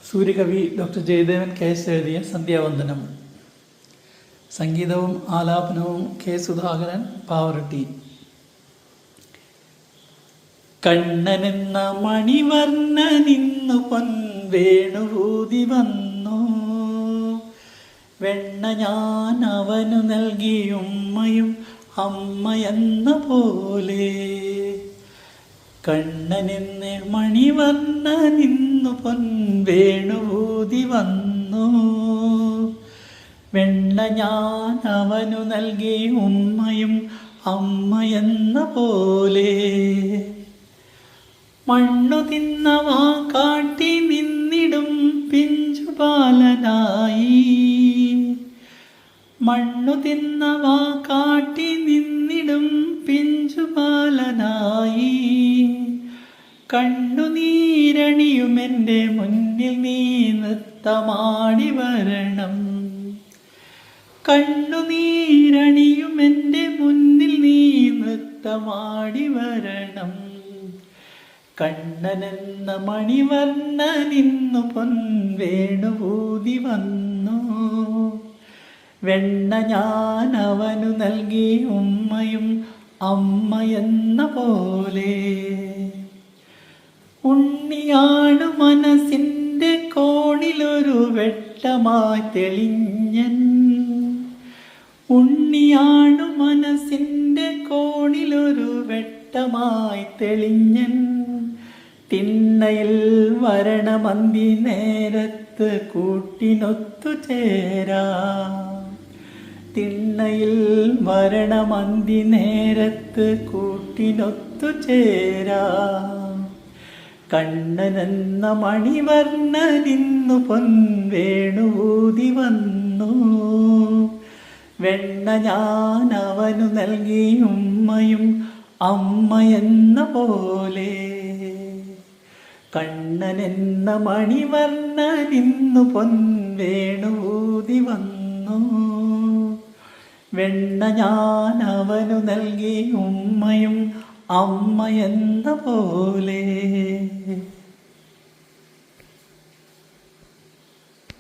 സൂര്യകവി doctor Jayadevan KS എഴുതിയ സന്ധ്യാവന്ദനം. സംഗീതവും ആലാപനവും K. Sudhakaran, Pavaratti. കണ്ണനെന്ന മണിവർണ്ണനിന്നു പൊൻവേണുഭൂതി വന്നു, വെണ്ണ ഞാൻ അവനു നൽകിയുമ്മയും അമ്മയെന്ന പോലെ. കണ്ണനെന്ന് മണിവർണ്ണനിന്നു പൊൻവേണുഭൂതി വന്നു, വെണ്ണ ഞാൻ അവനു നൽകി ഉമ്മയും അമ്മയെന്ന പോലെ. മണ്ണു തിന്നവാ കാട്ടി നിന്നിടും പിഞ്ചുപാലനായി, മണ്ണു തിന്നവാ കാട്ടി നിന്നിടും പിഞ്ചുപാലനായി. കണ്ണുനീരണിയുമെൻ്റെ മുന്നിൽ നീ നൃത്തമാടി വരണം, കണ്ണുനീരണിയുമെൻ്റെ മുന്നിൽ നീ നൃത്തമാടി വരണം. കണ്ണനെന്ന മണിവർണ്ണനിന്നു പൊൻവേണുഭൂതി വന്നു, വെണ്ണ ഞാൻ അവനു നൽകി ഉമ്മയും അമ്മയെന്ന പോലെ. ഉണ്ണിയാണു മനസ്സിൻ്റെ കോണിലൊരു വെട്ടമായി തെളിഞ്ഞൻ, ഉണ്ണിയാണു മനസ്സിൻ്റെ കോണിലൊരു വെട്ടമായി തെളിഞ്ഞൻ. തിണ്ണയിൽ വരണമന്തി നേരത്ത് കൂട്ടിനൊത്തു ചേരാ, തിണ്ണയിൽ വരണമന്തി നേരത്ത് കൂട്ടിനൊത്തു ചേരാ. കണ്ണനെന്ന മണിവർണ്ണനിന്നു പൊൻവേണുഭൂതി വന്നു, വെണ്ണ ഞാൻ അവനു നൽകി ഉമ്മയും അമ്മയെന്ന പോലെ. കണ്ണനെന്ന മണിവർണ്ണനിന്നു പൊൻവേണുഭൂതി വന്നു, വെണ്ണ ഞാൻ അവനു നൽകി ഉമ്മയും അമ്മയെന്ന പോലെ.